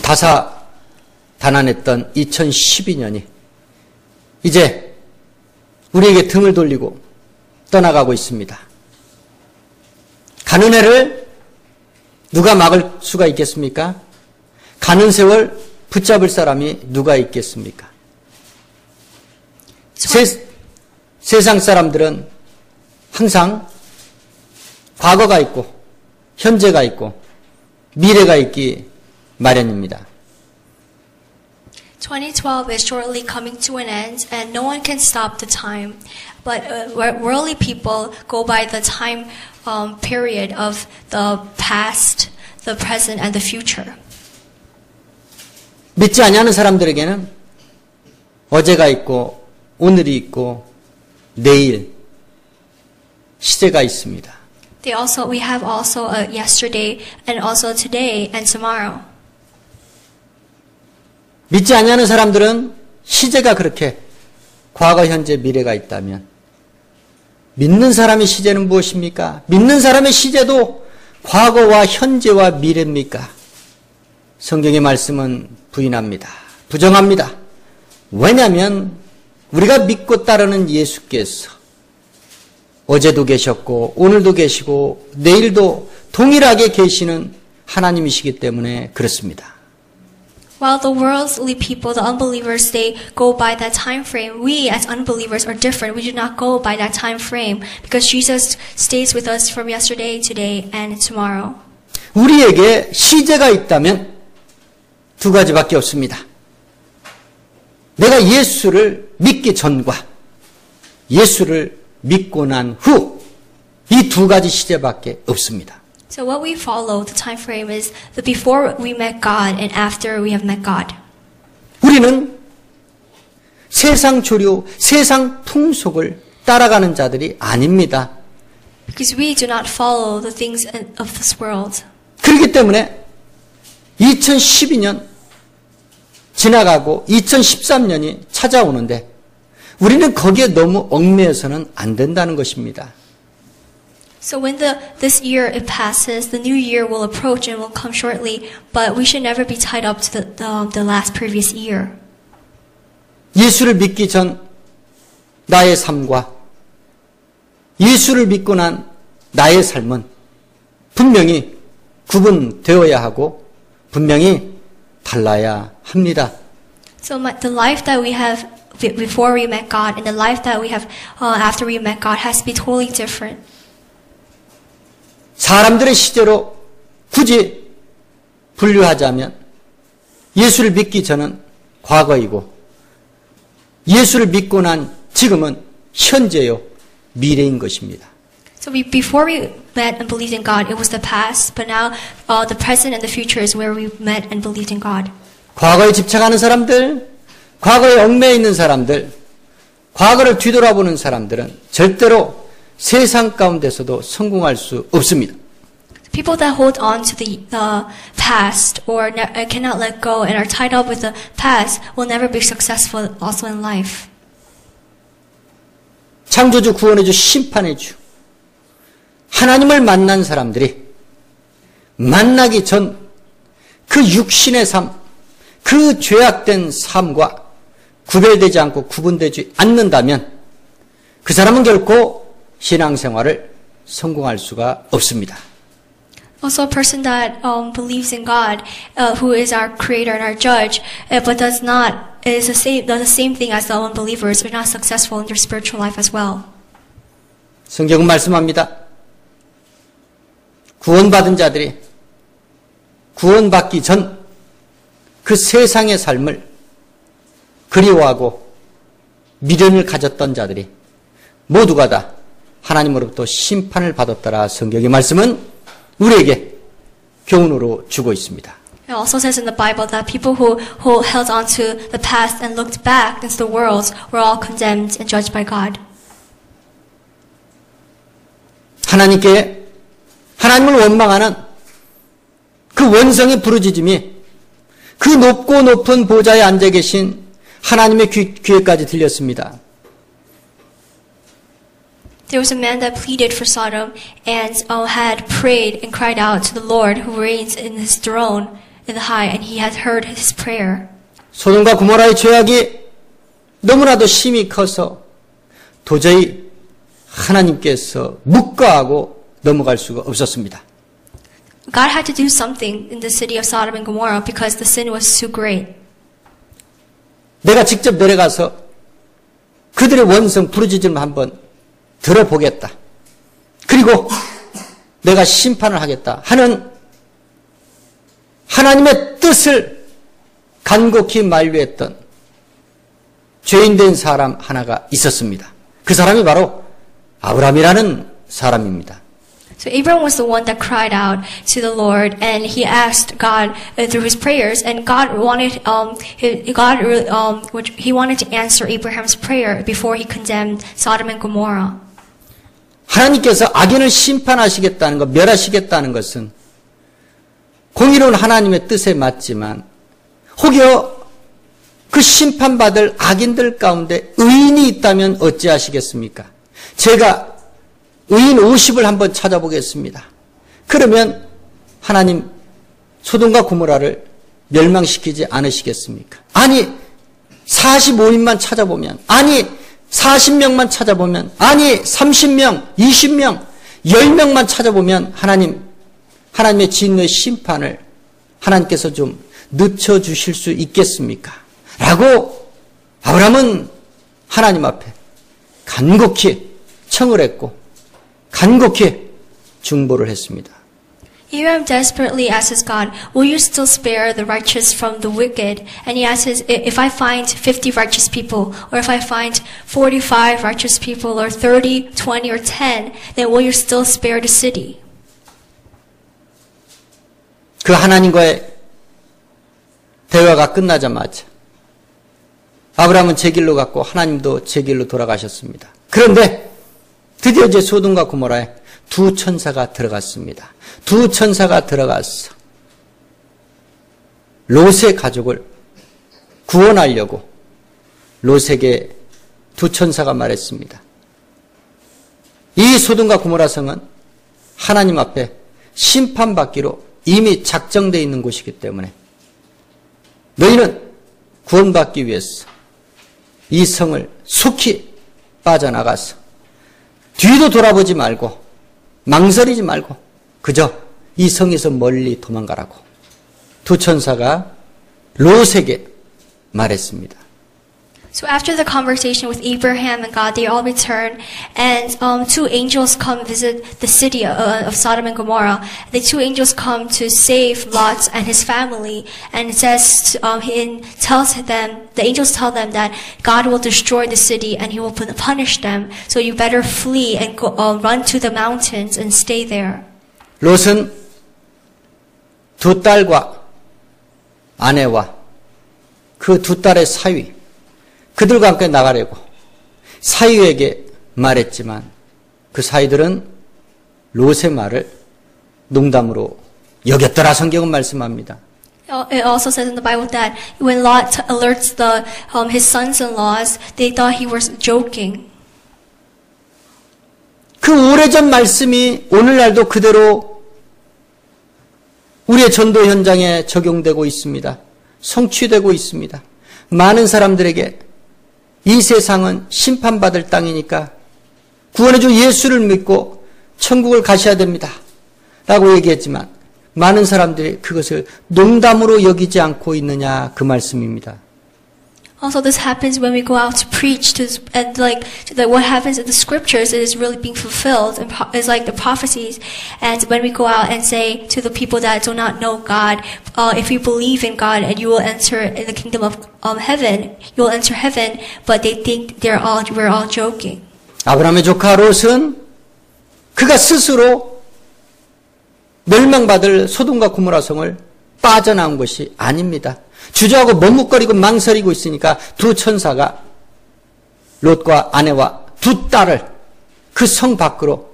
다사다난했던 2012년이 이제 우리에게 등을 돌리고 떠나가고 있습니다. 가는 해를 누가 막을 수가 있겠습니까? 가는 세월 붙잡을 사람이 누가 있겠습니까? 세상 사람들은 항상 과거가 있고 현재가 있고 미래가 있기 마련입니다. 2012 is shortly coming to an end, and no one can stop the time. But worldly people go by the time period of the past, the present, and the future. 믿지 아니하는 사람들에게는 어제가 있고 오늘이 있고 내일 시제가 있습니다. We have also a yesterday and also today and tomorrow. 믿지 아니하는 사람들은 시제가 그렇게 과거, 현재, 미래가 있다면 믿는 사람의 시제는 무엇입니까? 믿는 사람의 시제도 과거와 현재와 미래입니까? 성경의 말씀은 부인합니다. 부정합니다. 왜냐하면 우리가 믿고 따르는 예수께서 어제도 계셨고 오늘도 계시고 내일도 동일하게 계시는 하나님이시기 때문에 그렇습니다. While the worldly people, the unbelievers, they go by that time frame, we as unbelievers are different. We do not go by that time frame because Jesus stays with us from yesterday, today, and tomorrow. 우리에게 시제가 있다면 두 가지밖에 없습니다. 내가 예수를 믿기 전과 예수를 믿고 난 후 이 두 가지 시제밖에 없습니다. So what we follow, the time frame, is the before we met God and after we have met God. 우리는 세상 조류, 세상 풍속을 따라가는 자들이 아닙니다. Because we do not follow the things of this world. 그렇기 때문에 2012년 지나가고 2013년이 찾아오는데 우리는 거기에 너무 얽매여서는 안 된다는 것입니다. So when this year it passes, the new year will approach and will come shortly, but we should never be tied up to the last previous year. 예수를 믿기 전 나의 삶과 예수를 믿고 난 나의 삶은 분명히 구분되어야 하고 분명히 달라야 합니다. So the life that we have before we met God and the life that we have after we met God has to be totally different. 사람들의 시제로 굳이 분류하자면 예수를 믿기 전은 과거이고 예수를 믿고 난 지금은 현재요 미래인 것입니다. So before we met and believed in God, it was the past, but now the present and the future is where we met and believed in God. 과거에 집착하는 사람들, 과거에 얽매여 있는 사람들, 과거를 뒤돌아보는 사람들은 절대로 세상 가운데서도 성공할 수 없습니다. People that hold on to the past or cannot let go and are tied up with the past will never be successful also in life. 창조주, 구원의 주, 심판의 주, 하나님을 만난 사람들이 만나기 전 그 육신의 삶, 그 죄악된 삶과 구별되지 않고 구분되지 않는다면 그 사람은 결코 신앙생활을 성공할 수가 없습니다. Also, a person that believes in God, who is our Creator and our Judge, but does the same thing as the unbelievers, are not successful in their spiritual life as well. 성경은 말씀합니다. 구원받은 자들이 구원받기 전 그 세상의 삶을 그리워하고 미련을 가졌던 자들이 모두가 다 하나님으로부터 심판을 받았더라. 성경의 말씀은 우리에게 교훈으로 주고 있습니다. It also says in the Bible that people who held on to the past and looked back into the world were all condemned and judged by God. 하나님을 원망하는 그 원성의 부르짖음이 그 높고 높은 보좌에 앉아 계신 하나님의 귀에까지 들렸습니다. There was a man that pleaded for Sodom and had prayed and cried out to the Lord who reigns in his throne in the high, and he has heard his prayer. 소돔과 고모라의 죄악이 너무나도 심히 커서 도저히 하나님께서 묵과하고 넘어갈 수가 없었습니다. God had to do something in the city of Sodom and Gomorrah because the sin was too great. 내가 직접 내려가서 그들의 원성 부르짖음 한번 들어보겠다. 그리고 내가 심판을 하겠다 하는 하나님의 뜻을 간곡히 만류했던 죄인된 사람 하나가 있었습니다. 그 사람이 바로 아브라함이라는 사람입니다. So Abraham was the one that cried out to the Lord, and he asked God through his prayers, and God wanted he wanted to answer Abraham's prayer before he condemned Sodom and Gomorrah. 하나님께서 악인을 심판하시겠다는 것, 멸하시겠다는 것은 공의로운 하나님의 뜻에 맞지만 혹여 그 심판받을 악인들 가운데 의인이 있다면 어찌하시겠습니까? 제가 의인 50을 한번 찾아보겠습니다. 그러면 하나님 소돔과 고모라를 멸망시키지 않으시겠습니까? 아니 45인만 찾아보면, 아니 40명만 찾아보면, 아니 30명, 20명, 10명만 찾아보면 하나님의 진노의 심판을 하나님께서 좀 늦춰주실 수 있겠습니까? 라고 아브라함은 하나님 앞에 간곡히 청을 했고 간곡히 중보를 했습니다. Abraham desperately asks God, will you still spare the righteous from the wicked? And he asks, if I find 50 righteous people, or if I find 45 righteous people, or 30, 20, or 10, then will you still spare the city? 그 하나님과의 대화가 끝나자마자 아브라함은 제 길로 갔고 하나님도 제 길로 돌아가셨습니다. 그런데 드디어 이제 소돔과 고모라에 두 천사가 들어갔습니다. 두 천사가 들어가서 롯의 가족을 구원하려고 롯에게 두 천사가 말했습니다. 이 소돔과 고모라 성은 하나님 앞에 심판받기로 이미 작정되어 있는 곳이기 때문에 너희는 구원받기 위해서 이 성을 속히 빠져나가서 뒤도 돌아보지 말고 망설이지 말고 그저 이 성에서 멀리 도망가라고 두 천사가 롯에게 말했습니다. So after the conversation with Abraham and God, they all return, and two angels come visit the city of Sodom and Gomorrah. The two angels come to save Lot and his family, and it says, the angels tell them that God will destroy the city and He will punish them. So you better flee and go, run to the mountains and stay there. 롯은 두 딸과 아내와 그 두 딸의 사위, 그들과 함께 나가려고 사위에게 말했지만 그 사위들은 롯의 말을 농담으로 여겼더라 성경은 말씀합니다. It also says in the Bible that when Lot alerts his sons-in-laws, they thought he was joking. 그 오래전 말씀이 오늘날도 그대로 우리의 전도 현장에 적용되고 있습니다. 성취되고 있습니다. 많은 사람들에게 이 세상은 심판받을 땅이니까 구원해준 예수를 믿고 천국을 가셔야 됩니다. 라고 얘기했지만 많은 사람들이 그것을 농담으로 여기지 않고 있느냐 그 말씀입니다. Also, this happens when we go out to preach, and what happens in the scriptures is really being fulfilled, and it's like the prophecies. And when we go out and say to the people that do not know God, if you believe in God, and you will enter in the kingdom of heaven, you will enter heaven. But they think we're all joking. 아브라함의 조카 롯은 그가 스스로 멸망받을 소돔과 고모라 성을 빠져나온 것이 아닙니다. 주저하고 머뭇거리고 망설이고 있으니까 두 천사가 롯과 아내와 두 딸을 그 성 밖으로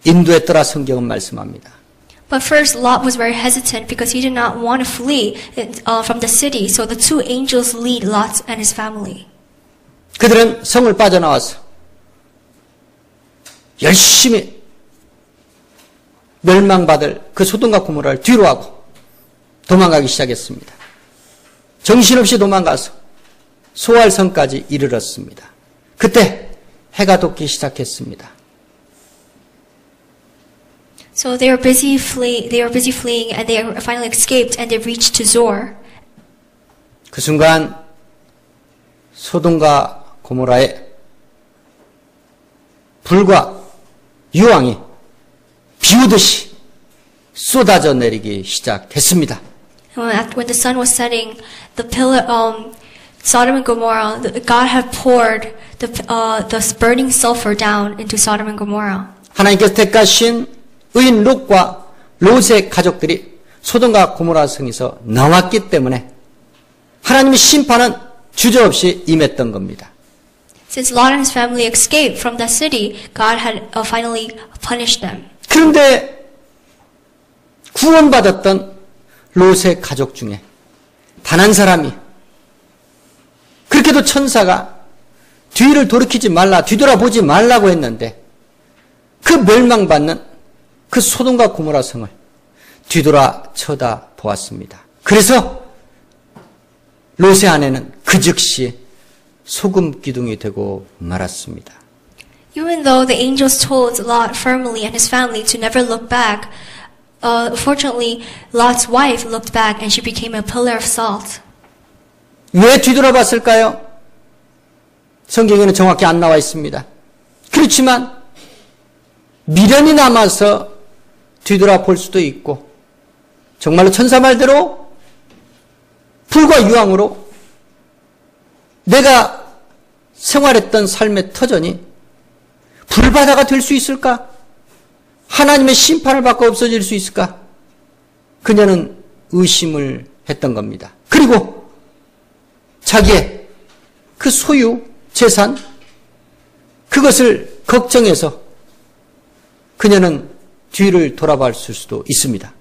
인도했더라 성경은 말씀합니다. But first, Lot was very hesitant because he did not want to flee from the city. So the two angels lead Lot and his family. 그들은 성을 빠져나와서 열심히 멸망받을 그 소돔과 고모라를 뒤로 하고 도망가기 시작했습니다. 정신없이 도망가서 소알성까지 이르렀습니다. 그때 해가 돋기 시작했습니다. So they were busy fleeing, and they finally escaped, and they reached to Zoar. 그 순간 소돔과 고모라에 불과 유황이 비오듯이 쏟아져 내리기 시작했습니다. When the sun was setting, Sodom and Gomorrah, God had poured the burning sulfur down into Sodom and Gomorrah. 하나님께서 택하신 의인 롯과 롯의 가족들이 소돔과 고모라 성에서 나왔기 때문에 하나님의 심판은 주저없이 임했던 겁니다. Since Lot and his family escaped from that city, God had finally punished them. 그런데 구원받았던 롯의 가족 중에 단 한 사람이 그렇게도 천사가 뒤를 돌이키지 말라, 뒤돌아보지 말라고 했는데 그 멸망받는 그 소돔과 고모라 성을 뒤돌아 쳐다보았습니다. 그래서 롯의 아내는 그 즉시 소금 기둥이 되고 말았습니다. Even though the angels told Lot firmly and his family to never look back, fortunately, Lot's wife looked back and she became a pillar of salt. 왜 뒤돌아봤을까요? 성경에는 정확히 안 나와 있습니다. 그렇지만 미련이 남아서 뒤돌아볼 수도 있고 정말로 천사 말대로 불과 유황으로 내가 생활했던 삶의 터전이 불바다가 될 수 있을까? 하나님의 심판을 받고 없어질 수 있을까? 그녀는 의심을 했던 겁니다. 그리고 자기의 그 소유, 재산, 그것을 걱정해서 그녀는 뒤를 돌아봤을 수도 있습니다.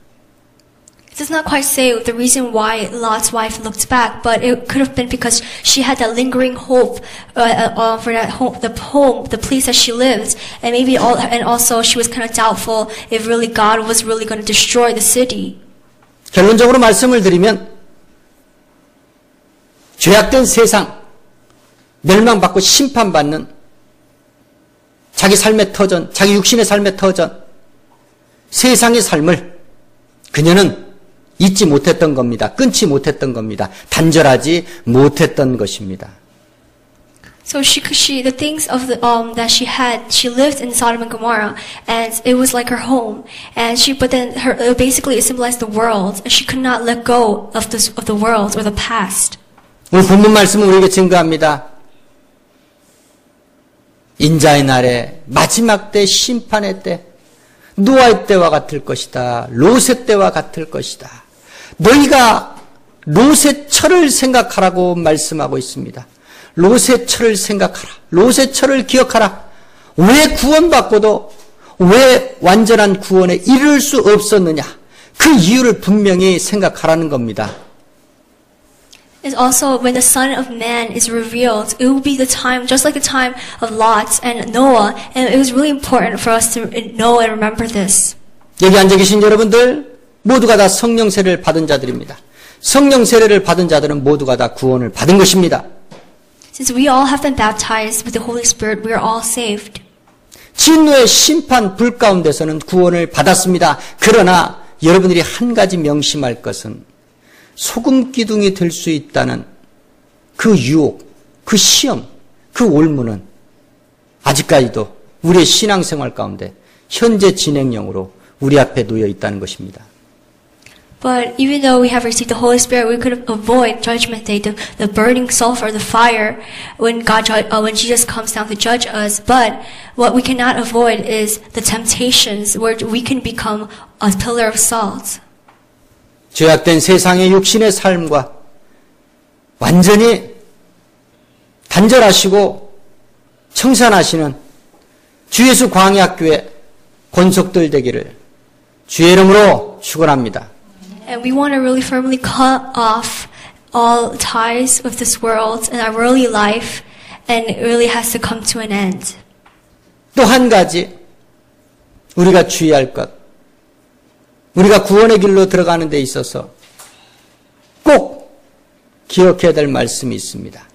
It does not quite say the reason why Lot's wife looked back, but it could have been because she had that lingering hope for that home, the place that she lived, and and also she was kind of doubtful if really God was really going to destroy the city. 결론적으로 말씀을 드리면 죄악된 세상, 멸망받고 심판받는 자기 삶의 터전, 자기 육신의 삶의 터전, 세상의 삶을 그녀는 잊지 못했던 겁니다. 끊지 못했던 겁니다. 단절하지 못했던 것입니다. So the things of that she had, she lived in Sodom and Gomorrah, and it was like her home. But then basically it symbolized the world, and she could not let go of the world or the past. 오늘 본문 말씀은 우리에게 증거합니다. 인자의 날에 마지막 때 심판의 때 노아의 때와 같을 것이다. 롯의 때와 같을 것이다. 너희가 롯의 철을 생각하라고 말씀하고 있습니다. 롯의 철을 생각하라. 롯의 철을 기억하라. 왜 구원받고도 왜 완전한 구원에 이를 수 없었느냐. 그 이유를 분명히 생각하라는 겁니다. Is also when the Son of Man is revealed, it will be the time, just like the time of Lot and Noah, and it was really important for us to know and remember this. 여기 앉아 계신 여러분들 모두가 다 성령 세례를 받은 자들입니다. 성령 세례를 받은 자들은 모두가 다 구원을 받은 것입니다. Since we all have been baptized with the Holy Spirit, we are all saved. 진노의 심판 불 가운데서는 구원을 받았습니다. 그러나 여러분들이 한 가지 명심할 것은 소금 기둥이 될 수 있다는 그 유혹, 그 시험, 그 올무는 아직까지도 우리의 신앙생활 가운데 현재 진행형으로 우리 앞에 놓여 있다는 것입니다. But even though we have received the Holy Spirit, we could avoid Judgment Day, the burning sulfur, the fire, when Jesus comes down to judge us. But what we cannot avoid is the temptations where we can become a pillar of salt. 죄악된 세상의 육신의 삶과 완전히 단절하시고 청산하시는 주 예수 광야학교의 권속들 되기를 주의 이름으로 축원합니다. And we want to really firmly cut off all ties with this world and our worldly life, and it really has to come to an end. 또 한 가지 우리가 주의할 것, 우리가 구원의 길로 들어가는 데 있어서 꼭 기억해야 될 말씀이 있습니다.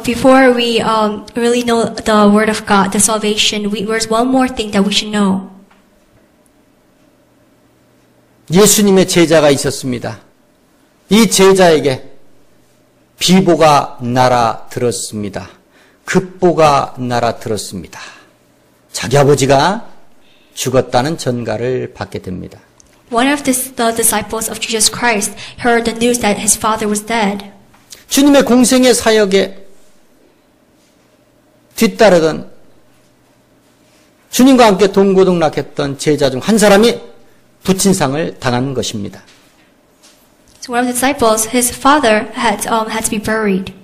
Before we really know the Word of God, the salvation, there's one more thing that we should know. 예수님의 제자가 있었습니다. 이 제자에게 비보가 날아들었습니다. 급보가 날아들었습니다. 자기 아버지가 죽었다는 전가를 받게 됩니다. One of the disciples of Jesus Christ heard the news that his father was dead. 주님의 공생의 사역에 뒤따르던 주님과 함께 동고동락했던 제자 중 한 사람이 부친상을 당한 것입니다. So one of the disciples, his father had to be buried.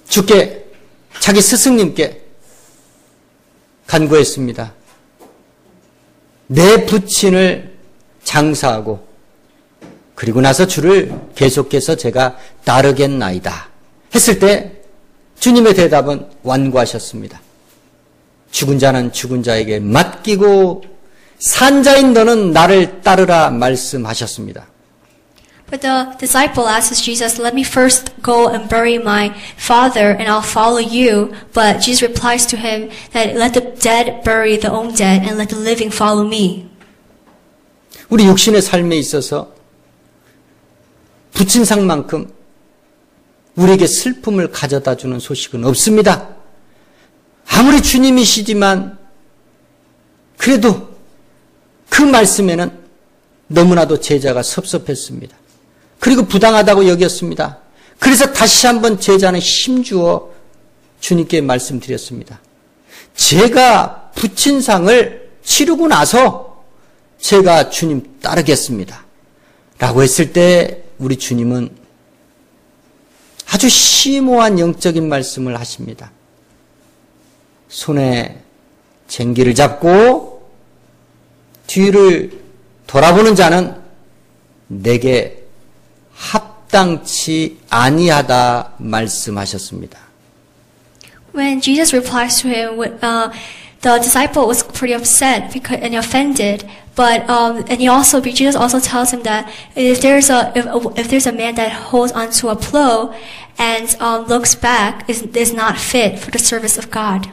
주께 자기 스승님께 간구했습니다. 내 부친을 장사하고 그리고 나서 주를 계속해서 제가 따르겠나이다 했을 때 주님의 대답은 완고하셨습니다. 죽은 자는 죽은 자에게 맡기고 산 자인 너는 나를 따르라 말씀하셨습니다. But the disciple asks Jesus, let me first go and bury my father and I'll follow you. But Jesus replies to him that let the dead bury their own dead and let the living follow me. 우리 육신의 삶에 있어서 부친상만큼 우리에게 슬픔을 가져다 주는 소식은 없습니다. 아무리 주님이시지만 그래도 그 말씀에는 너무나도 제자가 섭섭했습니다. 그리고 부당하다고 여겼습니다. 그래서 다시 한번 제자는 힘주어 주님께 말씀드렸습니다. 제가 부친상을 치르고 나서 제가 주님 따르겠습니다. 라고 했을 때 우리 주님은 아주 심오한 영적인 말씀을 하십니다. 손에 쟁기를 잡고 뒤를 돌아보는 자는 내게 합당치 아니하다 말씀하셨습니다. When Jesus replies to him, the disciple was pretty upset and offended. But and Jesus also tells him that if there's a man that holds onto a plow and looks back, is not fit for the service of God.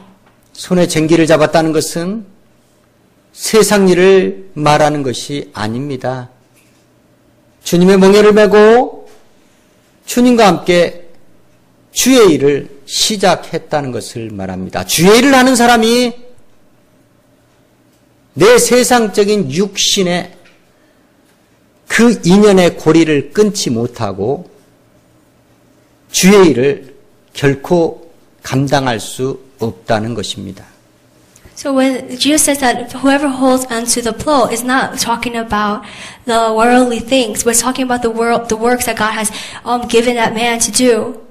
손에 쟁기를 잡았다는 것은 세상 일을 말하는 것이 아닙니다. 주님의 멍에를 메고 주님과 함께 주의 일을 시작했다는 것을 말합니다. 주의 일을 하는 사람이 내 세상적인 육신의 그 인연의 고리를 끊지 못하고 주의 일을 결코 감당할 수 없다는 것입니다. So when Jesus says that whoever holds onto the plow is not talking about the worldly things, but it's talking about the works that God has given that man to do.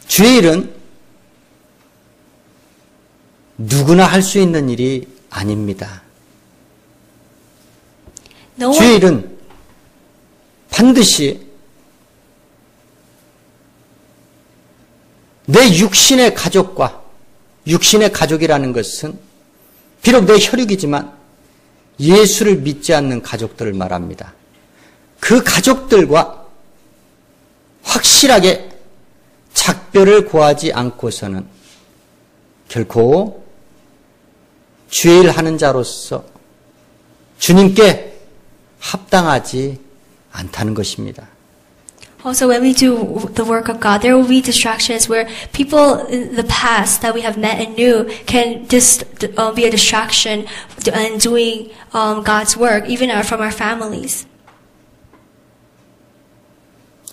주의 일은 누구나 할 수 있는 일이 아닙니다. 주의 일은 반드시 내 육신의 가족과 육신의 가족이라는 것은 비록 내 혈육이지만 예수를 믿지 않는 가족들을 말합니다. 그 가족들과 확실하게 작별을 고하지 않고서는 결코 주의 일 하는 자로서 주님께 합당하지 않다는 것입니다. Also, when we do the work of God, there will be distractions where people in the past that we have met and knew can just be a distraction in doing God's work, even from our families.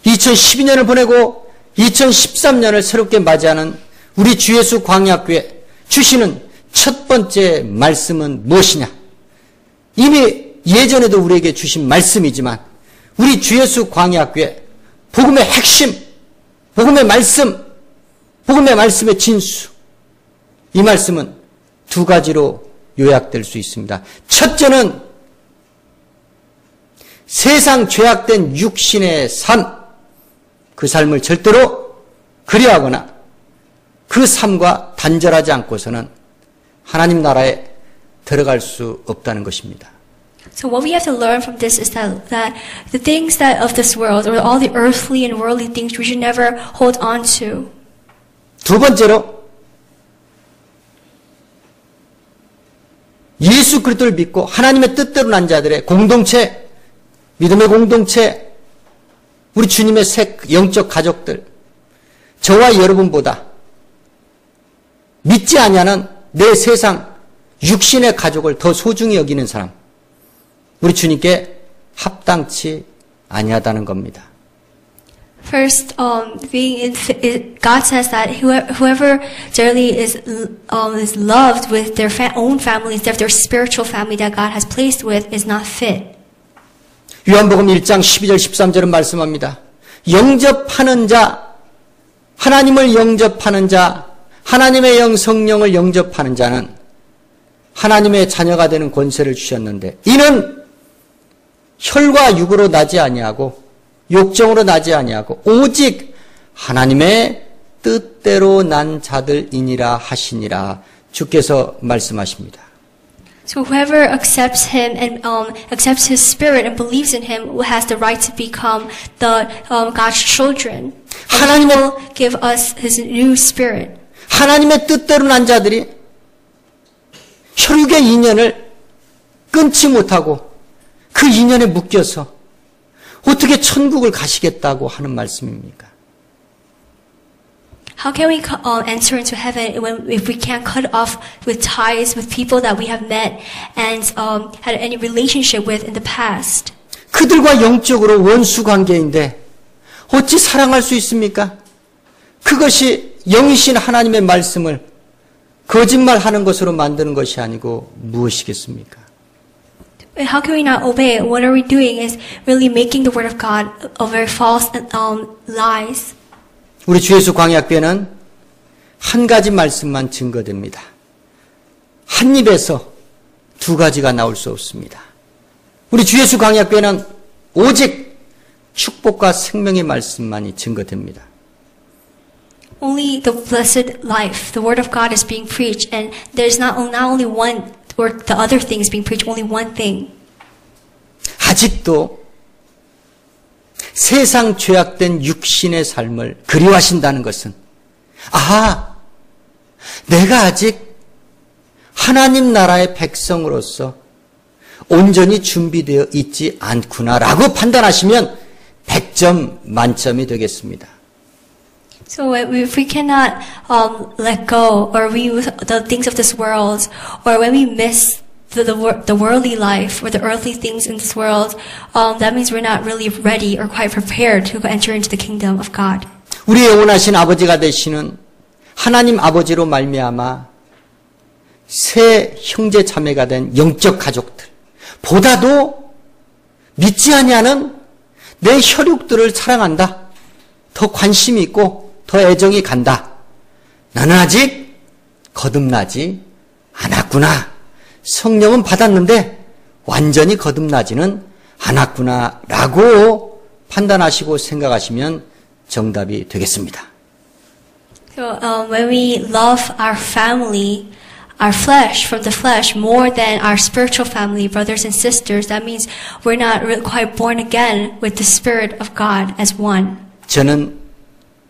2012년을 보내고 2013년을 새롭게 맞이하는 우리 주 예수 광야교회 주시는 첫 번째 말씀은 무엇이냐? 이미 예전에도 우리에게 주신 말씀이지만 우리 주 예수 광야교회 복음의 핵심, 복음의 말씀, 복음의 말씀의 진수. 이 말씀은 두 가지로 요약될 수 있습니다. 첫째는 세상 죄악된 육신의 삶, 그 삶을 절대로 그리하거나 그 삶과 단절하지 않고서는 하나님 나라에 들어갈 수 없다는 것입니다. So what we have to learn from this is that the things that of this world, or all the earthly and worldly things, we should never hold on to. 두 번째로 예수 그리스도를 믿고 하나님의 뜻대로 난 자들의 공동체, 믿음의 공동체, 우리 주님의 영적 가족들, 저와 여러분보다 믿지 아니하는 내 세상 육신의 가족을 더 소중히 여기는 사람, 우리 주님께 합당치 아니하다는 겁니다. First, God says that whoever generally is loved with their own family instead of their spiritual family that God has placed with is not fit. 요한복음 1장 12절 13절은 말씀합니다. 영접하는 자, 하나님을 영접하는 자, 하나님의 영 성령을 영접하는 자는 하나님의 자녀가 되는 권세를 주셨는데 이는 혈과 육으로 나지 아니하고 욕정으로 나지 아니하고 오직 하나님의 뜻대로 난 자들이니라 하시니라 주께서 말씀하십니다. So whoever accepts him and accepts his spirit and believes in him has the right to become the God's children. And he will give us his new spirit. 하나님의 뜻대로 난 자들이 혈육의 인연을 끊지 못하고 그 인연에 묶여서 어떻게 천국을 가시겠다고 하는 말씀입니까? How can we enter into heaven if we can't cut off with ties with people that we have met and had any relationship with in the past? 그들과 영적으로 원수 관계인데 어찌 사랑할 수 있습니까? 그것이 영이신 하나님의 말씀을 거짓말하는 것으로 만드는 것이 아니고 무엇이겠습니까? How can we not obey it? What are we doing is really making the word of God a very false lies. 우리 주 예수 광야교회는 한 가지 말씀만 증거됩니다. 한 입에서 두 가지가 나올 수 없습니다. 우리 주 예수 광야교회는 오직 축복과 생명의 말씀만이 증거됩니다. Only the blessed life, the word of God is being preached, and there's not only one or the other things being preached, only one thing. 아직도 세상 죄악된 육신의 삶을 그리워하신다는 것은 내가 아직 하나님 나라의 백성으로서 온전히 준비되어 있지 않구나라고 판단하시면 100점 만점이 되겠습니다. So if we cannot let go, or the things of this world, or when we miss the worldly life or the earthly things in this world, that means we're not really ready or quite prepared to enter into the kingdom of God. 우리의 영원하신 아버지가 되시는 하나님 아버지로 말미암아 새 형제 자매가 된 영적 가족들 보다도 믿지 아니하는 내 혈육들을 사랑한다. 더 관심이 있고 더 애정이 간다. 나는 아직 거듭나지 않았구나. 성령은 받았는데 완전히 거듭나지는 않았구나 라고 판단하시고 생각하시면 정답이 되겠습니다. So when we love our family, our flesh from the flesh more than our spiritual family, brothers and sisters, that means we're not really quite born again with the Spirit of God as one. 저는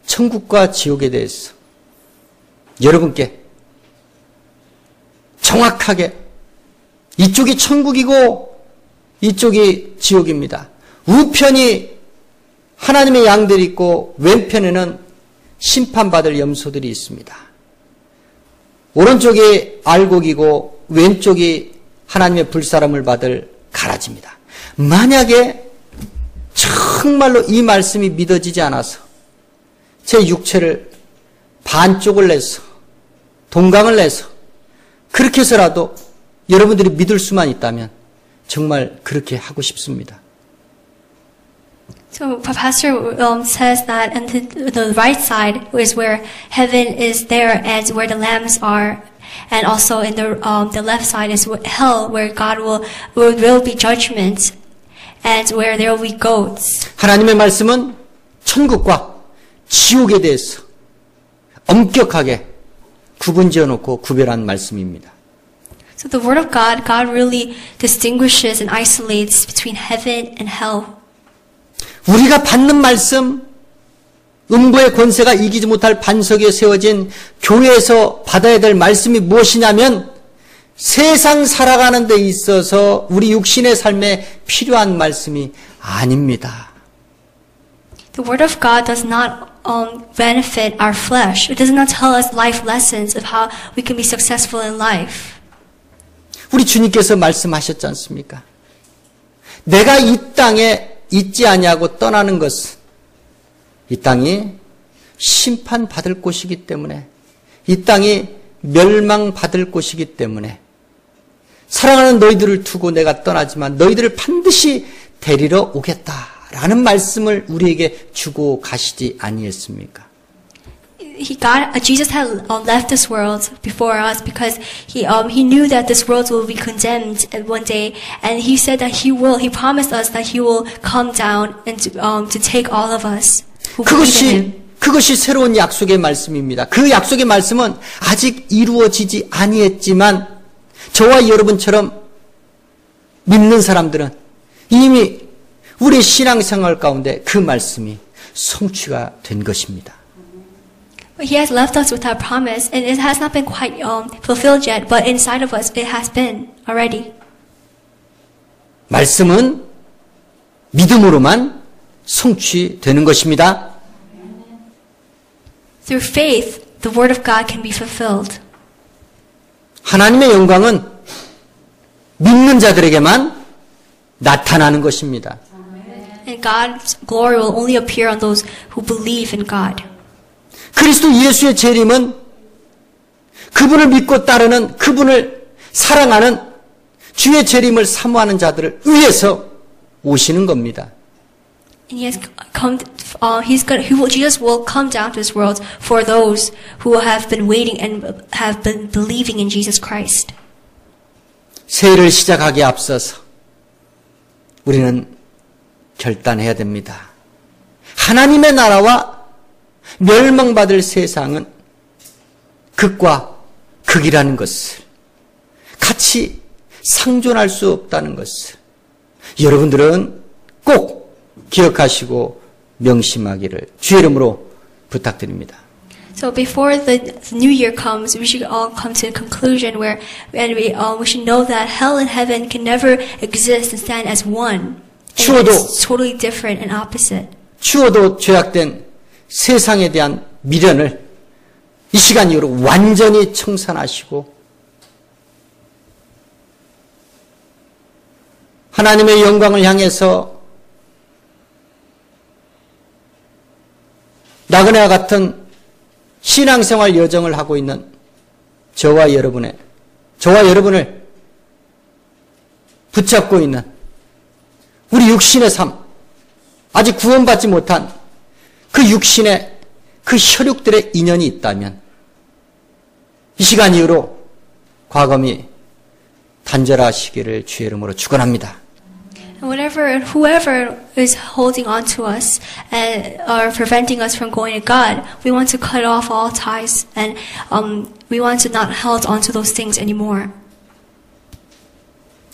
천국과 지옥에 대해서 여러분께 정확하게 이쪽이 천국이고 이쪽이 지옥입니다. 우편이 하나님의 양들이 있고 왼편에는 심판받을 염소들이 있습니다. 오른쪽이 알곡이고 왼쪽이 하나님의 불사람을 받을 가라지입니다. 만약에 정말로 이 말씀이 믿어지지 않아서 제 육체를 반쪽을 내서 동강을 내서 그렇게 해서라도 여러분들이 믿을 수만 있다면 정말 그렇게 하고 싶습니다. So Pastor says that on the right side is where heaven is there and where the lambs are, and also in the left side is hell where God will be judgment and where there will be goats. 하나님의 말씀은 천국과 지옥에 대해서 엄격하게 구분지어 놓고 구별한 말씀입니다. So the word of God, God really distinguishes and isolates between heaven and hell. 우리가 받는 말씀, 음부의 권세가 이기지 못할 반석에 세워진 교회에서 받아야 될 말씀이 무엇이냐면 세상 살아가는 데 있어서 우리 육신의 삶에 필요한 말씀이 아닙니다. The word of God does not benefit our flesh. It does not tell us life lessons of how we can be successful in life. 우리 주님께서 말씀하셨지 않습니까? 내가 이 땅에 있지 아니하고 떠나는 것은 이 땅이 심판받을 곳이기 때문에, 이 땅이 멸망받을 곳이기 때문에 사랑하는 너희들을 두고 내가 떠나지만 너희들을 반드시 데리러 오겠다라는 말씀을 우리에게 주고 가시지 아니했습니까? Jesus had left this world before us because he knew that this world will be condemned one day, and he said that he promised us that he will come down and to take all of us who believe in him. 그것이 새로운 약속의 말씀입니다. 그 약속의 말씀은 아직 이루어지지 아니했지만 저와 여러분처럼 믿는 사람들은 이미 우리의 신앙생활 가운데 그 말씀이 성취가 된 것입니다. He has left us with our promise, and it has not been quite fulfilled yet, but inside of us it has been already. 말씀은 믿음으로만 성취되는 것입니다. Through faith, the word of God can be fulfilled. 하나님의 영광은 믿는 자들에게만 나타나는 것입니다. And God's glory will only appear on those who believe in God. 그리스도 예수의 재림은 그분을 믿고 따르는, 그분을 사랑하는, 주의 재림을 사모하는 자들을 위해서 오시는 겁니다. And he has come. Jesus will come down to this world for those who have been waiting and have been believing in Jesus Christ. 새해를 시작하기에 앞서서 우리는 결단해야 됩니다. 하나님의 나라와 멸망받을 세상은 극과 극이라는 것을, 같이 상존할 수 없다는 것을 여러분들은 꼭 기억하시고 명심하기를 주의 이름으로 부탁드립니다. So before the new year comes, we should all come to a conclusion where we should know that hell and heaven can never exist and stand as one. It's totally different and opposite. 추워도 죄악된 세상에 대한 미련을 이 시간 이후로 완전히 청산하시고 하나님의 영광을 향해서 나그네와 같은 신앙생활 여정을 하고 있는 저와 여러분을 붙잡고 있는 우리 육신의 삶, 아직 구원받지 못한 그 육신의 그 혈육들의 인연이 있다면 이 시간 이후로 과감히 단절하시기를 주의 이름으로 축원합니다. Whoever is holding on to us and are preventing us from going to God, we want to cut off all ties, and we want to not hold on to those things anymore.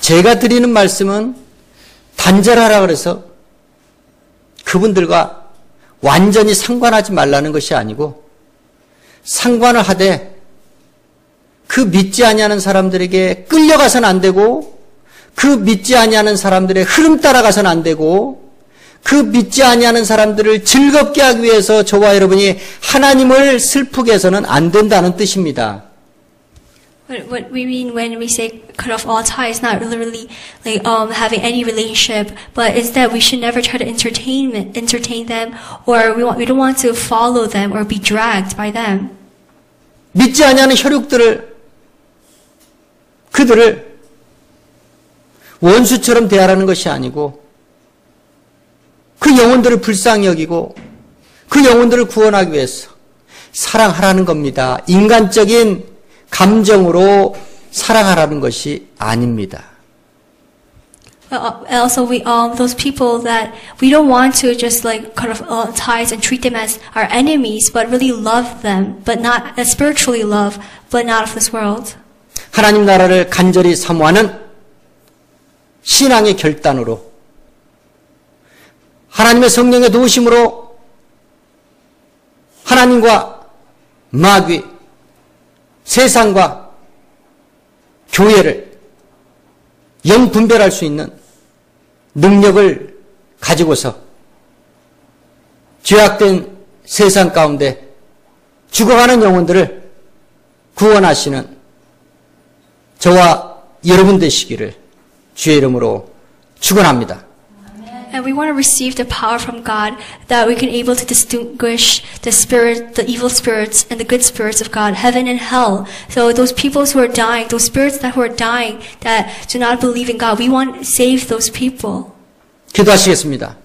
제가 드리는 말씀은 단절하라 그래서 그분들과 완전히 상관하지 말라는 것이 아니고, 상관을 하되 그 믿지 아니하는 사람들에게 끌려가서는 안 되고, 그 믿지 아니하는 사람들의 흐름 따라가서는 안 되고, 그 믿지 아니하는 사람들을 즐겁게 하기 위해서 저와 여러분이 하나님을 슬프게 해서는 안 된다는 뜻입니다. What we mean when we say cut off all ties, not literally like having any relationship, but instead we should never try to entertain them, or we don't want to follow them or be dragged by them. 믿지 아니하는 그들을 원수처럼 대하라는 것이 아니고, 그 영혼들을 불쌍히 여기고 그 영혼들을 구원하기 위해서 사랑하라는 겁니다. 인간적인 감정으로 사랑하라는 것이 아닙니다. also those people that we don't want to just like kind of ties and treat them as our enemies, but really love them, but not spiritually love, but not of this world. 하나님 나라를 간절히 사모하는 신앙의 결단으로 하나님의 성령의 도우심으로 하나님과 마귀, 세상과 교회를 영분별할 수 있는 능력을 가지고서 죄악된 세상 가운데 죽어가는 영혼들을 구원하시는 저와 여러분 되시기를 주의 이름으로 축원합니다. And we want to receive the power from God that we can able to distinguish the spirit, the evil spirits and the good spirits of God, heaven and hell. So those people who are dying, those spirits that who are dying, that do not believe in God, we want to save those people. 기도하시겠습니다.